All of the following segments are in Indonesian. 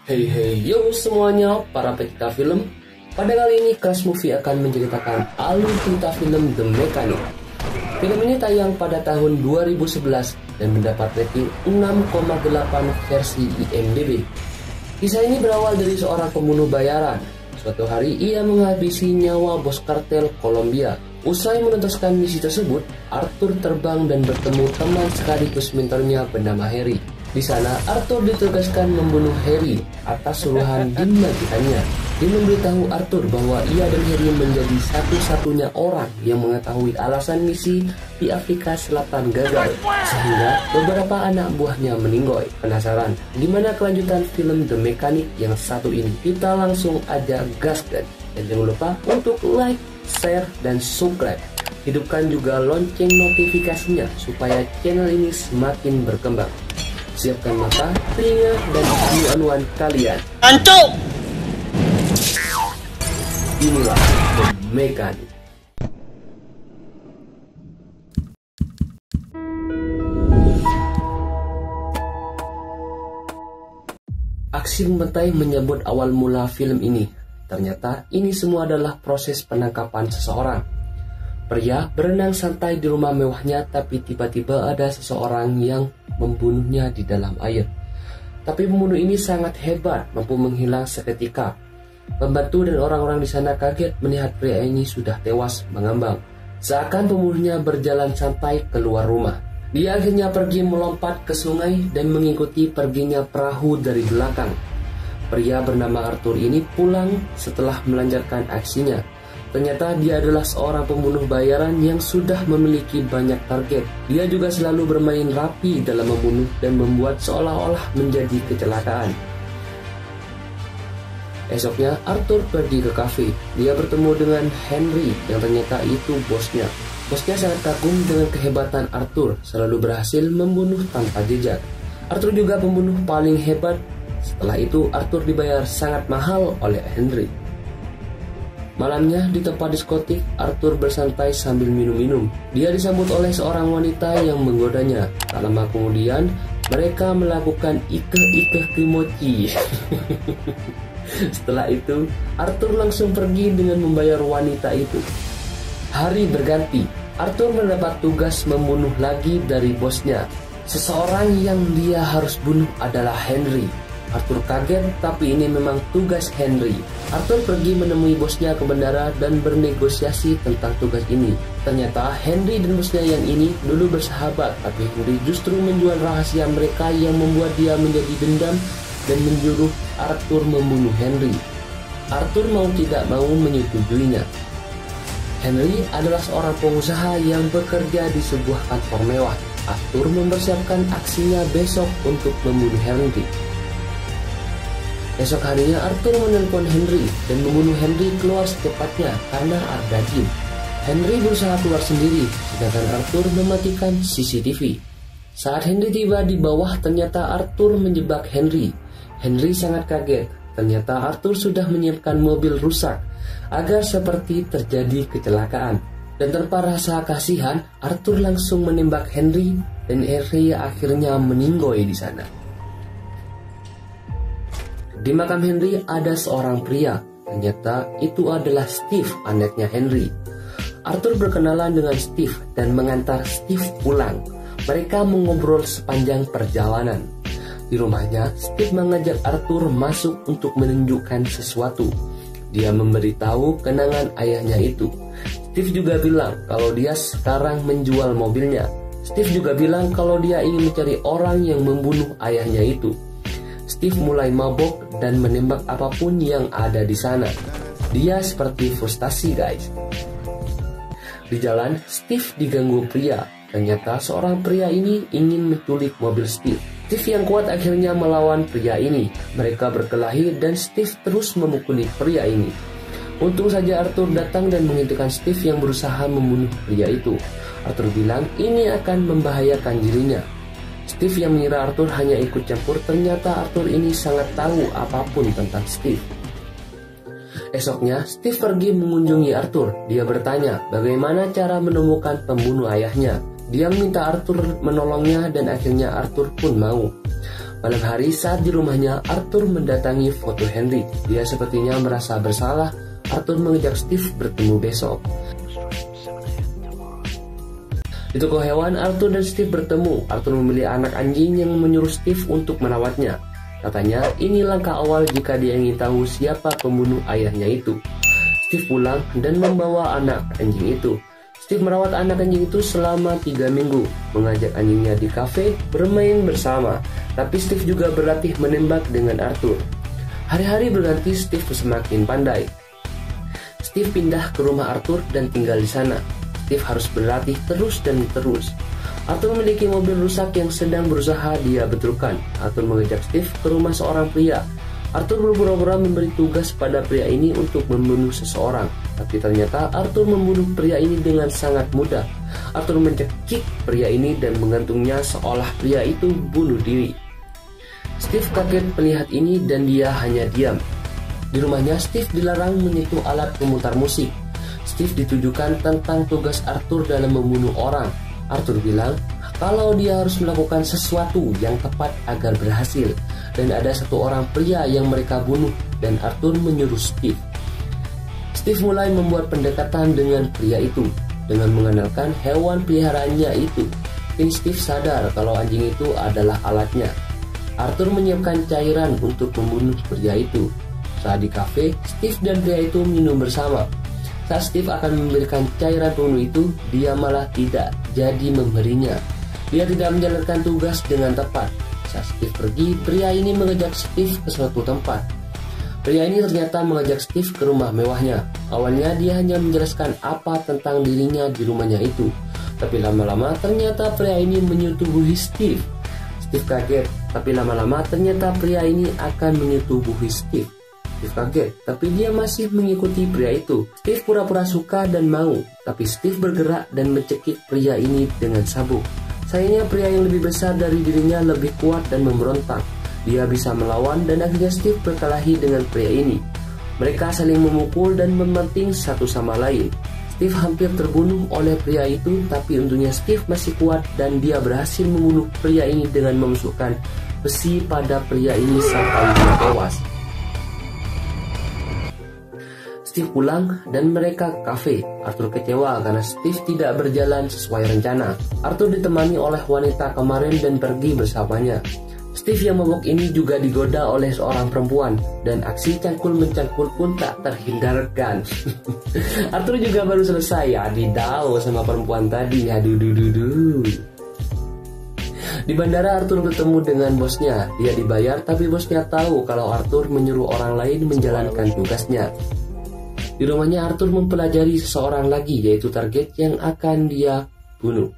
Hey yo semuanya para pecinta film. Pada kali ini Crash Movie akan menceritakan alur cerita film The Mechanic. Film ini tayang pada tahun 2011 dan mendapat rating 6,8 versi IMDb. Kisah ini berawal dari seorang pembunuh bayaran. Suatu hari ia menghabisi nyawa bos kartel Kolombia. Usai menuntaskan misi tersebut, Arthur terbang dan bertemu teman sekaligus mentornya bernama Harry. Di sana, Arthur ditugaskan membunuh Harry atas suruhan Dean majikannya. Dean memberitahu Arthur bahwa ia dan Harry menjadi satu-satunya orang yang mengetahui alasan misi di Afrika Selatan gagal, sehingga beberapa anak buahnya meninggoy. Penasaran gimana kelanjutan film The Mechanic yang satu ini? Kita langsung aja gaskan. Dan jangan lupa untuk like, share, dan subscribe. Hidupkan juga lonceng notifikasinya supaya channel ini semakin berkembang. Siapkan mata, telinga, dan anu-anuan kalian. Antuk! Inilah The Mechanic. Aksi membetai menyambut awal mula film ini. Ternyata ini semua adalah proses penangkapan seseorang. Pria berenang santai di rumah mewahnya, tapi tiba-tiba ada seseorang yang membunuhnya di dalam air. Tapi pembunuh ini sangat hebat, mampu menghilang seketika. Pembantu dan orang-orang di sana kaget melihat pria ini sudah tewas mengambang. Seakan pembunuhnya berjalan santai keluar rumah. Dia akhirnya pergi melompat ke sungai dan mengikuti perginya perahu dari belakang. Pria bernama Arthur ini pulang setelah melancarkan aksinya. Ternyata dia adalah seorang pembunuh bayaran yang sudah memiliki banyak target. Dia juga selalu bermain rapi dalam membunuh dan membuat seolah-olah menjadi kecelakaan. Esoknya Arthur pergi ke kafe. Dia bertemu dengan Henry yang ternyata itu bosnya. Bosnya sangat kagum dengan kehebatan Arthur, selalu berhasil membunuh tanpa jejak. Arthur juga pembunuh paling hebat. Setelah itu Arthur dibayar sangat mahal oleh Henry. Malamnya di tempat diskotik, Arthur bersantai sambil minum-minum. Dia disambut oleh seorang wanita yang menggodanya. Tak lama kemudian, mereka melakukan ikeh-ikeh kimochi. Setelah itu, Arthur langsung pergi dengan membayar wanita itu. Hari berganti, Arthur mendapat tugas membunuh lagi dari bosnya. Seseorang yang dia harus bunuh adalah Henry. Arthur kaget, tapi ini memang tugas Henry. Arthur pergi menemui bosnya ke bandara dan bernegosiasi tentang tugas ini. Ternyata Henry dan bosnya yang ini dulu bersahabat, tapi Henry justru menjual rahasia mereka yang membuat dia menjadi dendam dan menyuruh Arthur membunuh Henry. Arthur mau tidak mau menyetujuinya. Henry adalah seorang pengusaha yang bekerja di sebuah kantor mewah. Arthur mempersiapkan aksinya besok untuk membunuh Henry. Esok harinya Arthur menelpon Henry dan membunuh Henry keluar secepatnya karena ada Dean. Henry berusaha keluar sendiri, sedangkan Arthur mematikan CCTV. Saat Henry tiba di bawah, ternyata Arthur menjebak Henry. Henry sangat kaget, ternyata Arthur sudah menyiapkan mobil rusak agar seperti terjadi kecelakaan. Dan tanpa rasa kasihan, Arthur langsung menembak Henry dan Henry akhirnya meninggoy di sana. Di makam Henry ada seorang pria. Ternyata itu adalah Steve, anaknya Henry. Arthur berkenalan dengan Steve dan mengantar Steve pulang. Mereka mengobrol sepanjang perjalanan. Di rumahnya, Steve mengajak Arthur masuk untuk menunjukkan sesuatu. Dia memberitahu kenangan ayahnya itu. Steve juga bilang kalau dia sekarang menjual mobilnya. Steve juga bilang kalau dia ingin mencari orang yang membunuh ayahnya itu. Steve mulai mabok dan menembak apapun yang ada di sana. Dia seperti frustasi, guys. Di jalan, Steve diganggu pria. Ternyata seorang pria ini ingin menculik mobil Steve. Steve yang kuat akhirnya melawan pria ini. Mereka berkelahi dan Steve terus memukuli pria ini. Untung saja Arthur datang dan menghentikan Steve yang berusaha membunuh pria itu. Arthur bilang ini akan membahayakan dirinya. Steve yang mengira Arthur hanya ikut campur, ternyata Arthur ini sangat tahu apapun tentang Steve. Esoknya, Steve pergi mengunjungi Arthur. Dia bertanya bagaimana cara menemukan pembunuh ayahnya. Dia meminta Arthur menolongnya dan akhirnya Arthur pun mau. Malam hari saat di rumahnya, Arthur mendatangi foto Henry. Dia sepertinya merasa bersalah. Arthur mengajak Steve bertemu besok. Di toko hewan, Arthur dan Steve bertemu. Arthur memilih anak anjing yang menyuruh Steve untuk merawatnya. Katanya, ini langkah awal jika dia ingin tahu siapa pembunuh ayahnya itu. Steve pulang dan membawa anak anjing itu. Steve merawat anak anjing itu selama 3 minggu, mengajak anjingnya di kafe bermain bersama. Tapi Steve juga berlatih menembak dengan Arthur. Hari-hari berganti, Steve semakin pandai. Steve pindah ke rumah Arthur dan tinggal di sana. Steve harus berlatih terus dan terus. Arthur memiliki mobil rusak yang sedang berusaha dia betulkan. Arthur mengajak Steve ke rumah seorang pria. Arthur berpura-pura memberi tugas pada pria ini untuk membunuh seseorang. Tapi ternyata Arthur membunuh pria ini dengan sangat mudah. Arthur mencekik pria ini dan mengantungnya seolah pria itu bunuh diri. Steve kaget melihat ini dan dia hanya diam. Di rumahnya, Steve dilarang menyentuh alat pemutar musik. Steve ditujukan tentang tugas Arthur dalam membunuh orang. Arthur bilang kalau dia harus melakukan sesuatu yang tepat agar berhasil. Dan ada satu orang pria yang mereka bunuh dan Arthur menyuruh Steve. Steve mulai membuat pendekatan dengan pria itu dengan mengandalkan hewan peliharaannya itu. Kini Steve sadar kalau anjing itu adalah alatnya. Arthur menyiapkan cairan untuk membunuh pria itu. Saat di kafe, Steve dan pria itu minum bersama. Saat Steve akan memberikan cairan pembunuh itu, dia malah tidak jadi memberinya. Dia tidak menjalankan tugas dengan tepat. Saat Steve pergi, pria ini mengajak Steve ke suatu tempat. Pria ini ternyata mengajak Steve ke rumah mewahnya. Awalnya dia hanya menjelaskan apa tentang dirinya di rumahnya itu. Tapi lama-lama ternyata pria ini menyetubuhi Steve. Steve kaget, tapi lama-lama ternyata pria ini akan menyetubuhi Steve. Steve kaget, tapi dia masih mengikuti pria itu. Steve pura-pura suka dan mau, tapi Steve bergerak dan mencekik pria ini dengan sabuk. Sayangnya pria yang lebih besar dari dirinya lebih kuat dan memberontak. Dia bisa melawan dan akhirnya Steve berkelahi dengan pria ini. Mereka saling memukul dan mementing satu sama lain. Steve hampir terbunuh oleh pria itu, tapi untungnya Steve masih kuat dan dia berhasil membunuh pria ini dengan memasukkan besi pada pria ini sampai dia tewas. Steve pulang dan mereka ke kafe. Arthur kecewa karena Steve tidak berjalan sesuai rencana. Arthur ditemani oleh wanita kemarin dan pergi bersamanya. Steve yang mabuk ini juga digoda oleh seorang perempuan dan aksi cangkul-mencangkul pun tak terhindarkan. Arthur juga baru selesai adidau sama perempuan tadi. Aduh. Di bandara Arthur bertemu dengan bosnya. Dia dibayar tapi bosnya tahu kalau Arthur menyuruh orang lain menjalankan tugasnya. Di rumahnya Arthur mempelajari seseorang lagi, yaitu target yang akan dia bunuh.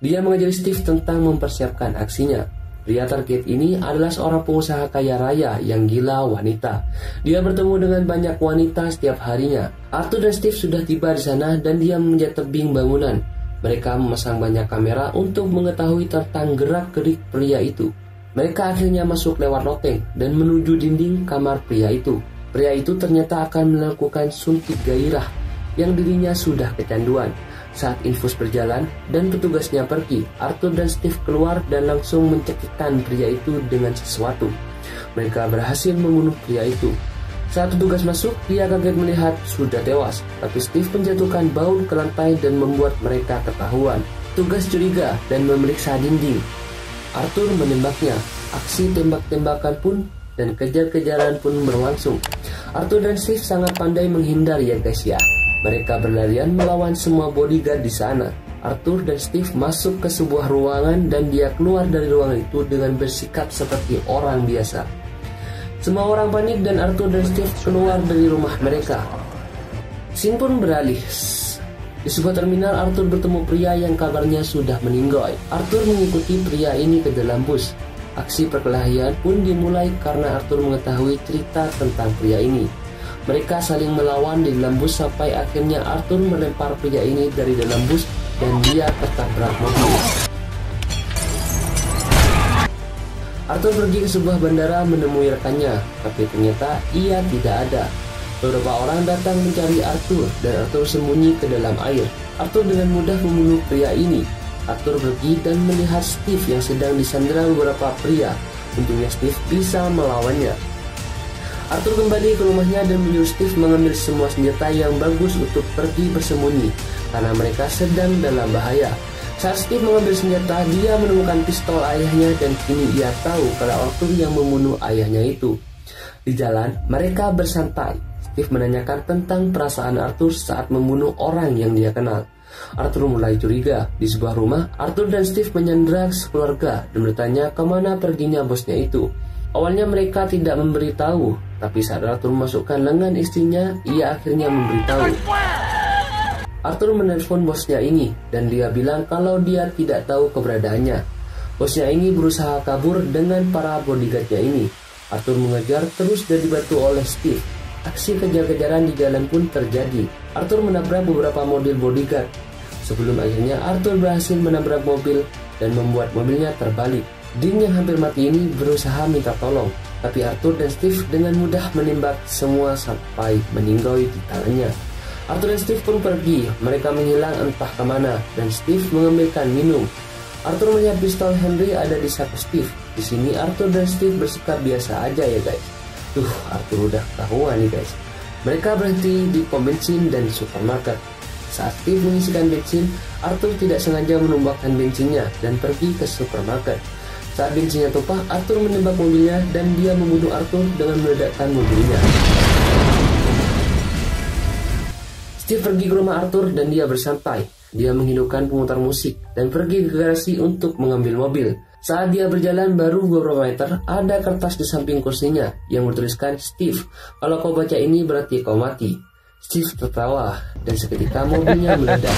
Dia mengajari Steve tentang mempersiapkan aksinya. Pria target ini adalah seorang pengusaha kaya raya yang gila wanita. Dia bertemu dengan banyak wanita setiap harinya. Arthur dan Steve sudah tiba di sana dan dia menjat tebing bangunan. Mereka memasang banyak kamera untuk mengetahui tentang gerak-gerik pria itu. Mereka akhirnya masuk lewat loteng dan menuju dinding kamar pria itu. Pria itu ternyata akan melakukan suntik gairah yang dirinya sudah kecanduan. Saat infus berjalan dan petugasnya pergi, Arthur dan Steve keluar dan langsung mencekikkan pria itu dengan sesuatu. Mereka berhasil membunuh pria itu. Saat petugas masuk, dia kaget melihat sudah tewas. Tapi Steve menjatuhkan baut ke lantai dan membuat mereka ketahuan. Petugas curiga dan memeriksa dinding. Arthur menembaknya. Aksi tembak-tembakan pun dan kejar-kejaran pun berlangsung. Arthur dan Steve sangat pandai menghindar ya guys ya. Mereka berlarian melawan semua bodyguard di sana. Arthur dan Steve masuk ke sebuah ruangan dan dia keluar dari ruangan itu dengan bersikap seperti orang biasa. Semua orang panik dan Arthur dan Steve keluar dari rumah mereka. Scene pun beralih. Di sebuah terminal, Arthur bertemu pria yang kabarnya sudah meninggal. Arthur mengikuti pria ini ke dalam bus. Aksi perkelahian pun dimulai karena Arthur mengetahui cerita tentang pria ini. Mereka saling melawan di dalam bus sampai akhirnya Arthur melempar pria ini dari dalam bus dan dia tertabrak mobil. Arthur pergi ke sebuah bandara menemui rekannya, tapi ternyata ia tidak ada. Beberapa orang datang mencari Arthur dan Arthur sembunyi ke dalam air. Arthur dengan mudah membunuh pria ini. Arthur pergi dan melihat Steve yang sedang disandera beberapa pria. Untungnya Steve bisa melawannya. Arthur kembali ke rumahnya dan menyuruh Steve mengambil semua senjata yang bagus untuk pergi bersembunyi karena mereka sedang dalam bahaya. Saat Steve mengambil senjata, dia menemukan pistol ayahnya dan kini ia tahu kalau Arthur yang membunuh ayahnya itu. Di jalan, mereka bersantai. Steve menanyakan tentang perasaan Arthur saat membunuh orang yang dia kenal. Arthur mulai curiga. Di sebuah rumah, Arthur dan Steve menyandera sekeluarga dan bertanya kemana perginya bosnya itu. Awalnya mereka tidak memberitahu, tapi saat Arthur memasukkan lengan istrinya, ia akhirnya memberitahu. Arthur menelpon bosnya ini dan dia bilang kalau dia tidak tahu keberadaannya. Bosnya ini berusaha kabur dengan para bodyguardnya ini. Arthur mengejar terus dan dibantu oleh Steve. Aksi kejar-kejaran di jalan pun terjadi. Arthur menabrak beberapa mobil bodyguard. Sebelum akhirnya Arthur berhasil menabrak mobil dan membuat mobilnya terbalik. Dean yang hampir mati ini berusaha minta tolong, tapi Arthur dan Steve dengan mudah menembak semua sampai meninggal di tangannya. Arthur dan Steve pun pergi. Mereka menghilang entah kemana dan Steve mengambilkan minum. Arthur melihat pistol Henry ada di saku Steve. Di sini Arthur dan Steve bersikap biasa aja ya guys. Arthur udah ketahuan nih guys. Mereka berhenti di pom bensin dan supermarket. Saat Steve mengisikan bensin, Arthur tidak sengaja menumpahkan bensinnya dan pergi ke supermarket. Saat bensinnya tumpah, Arthur menembak mobilnya dan dia membunuh Arthur dengan meledakkan mobilnya. Steve pergi ke rumah Arthur dan dia bersantai. Dia menghidupkan pemutar musik dan pergi ke garasi untuk mengambil mobil. Saat dia berjalan baru beberapa meter, ada kertas di samping kursinya yang bertuliskan Steve, kalau kau baca ini berarti kau mati. Steve tertawa dan seketika mobilnya meledak,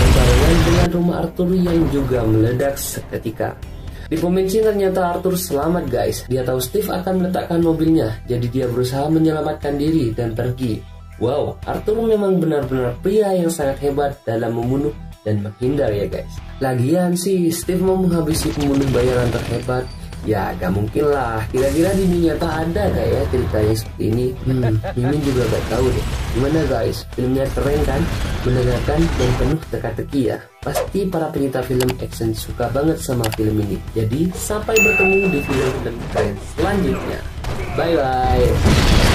berbarengan dengan rumah Arthur yang juga meledak seketika. Di pom bensin ternyata Arthur selamat guys. Dia tahu Steve akan meletakkan mobilnya, jadi dia berusaha menyelamatkan diri dan pergi. Wow, Arthur memang benar-benar pria yang sangat hebat dalam membunuh dan menghindar ya guys. Lagian sih Steve mau menghabisi pembunuh bayaran terhebat. Ya gak mungkin lah. Kira-kira di dunia nyata ada gak ya cerita yang seperti ini? Mimin juga gak tahu deh. Gimana guys? Filmnya keren kan? Menegangkan dan penuh teka-teki ya. Pasti para penyinta film action suka banget sama film ini. Jadi sampai bertemu di film keren selanjutnya. Bye bye.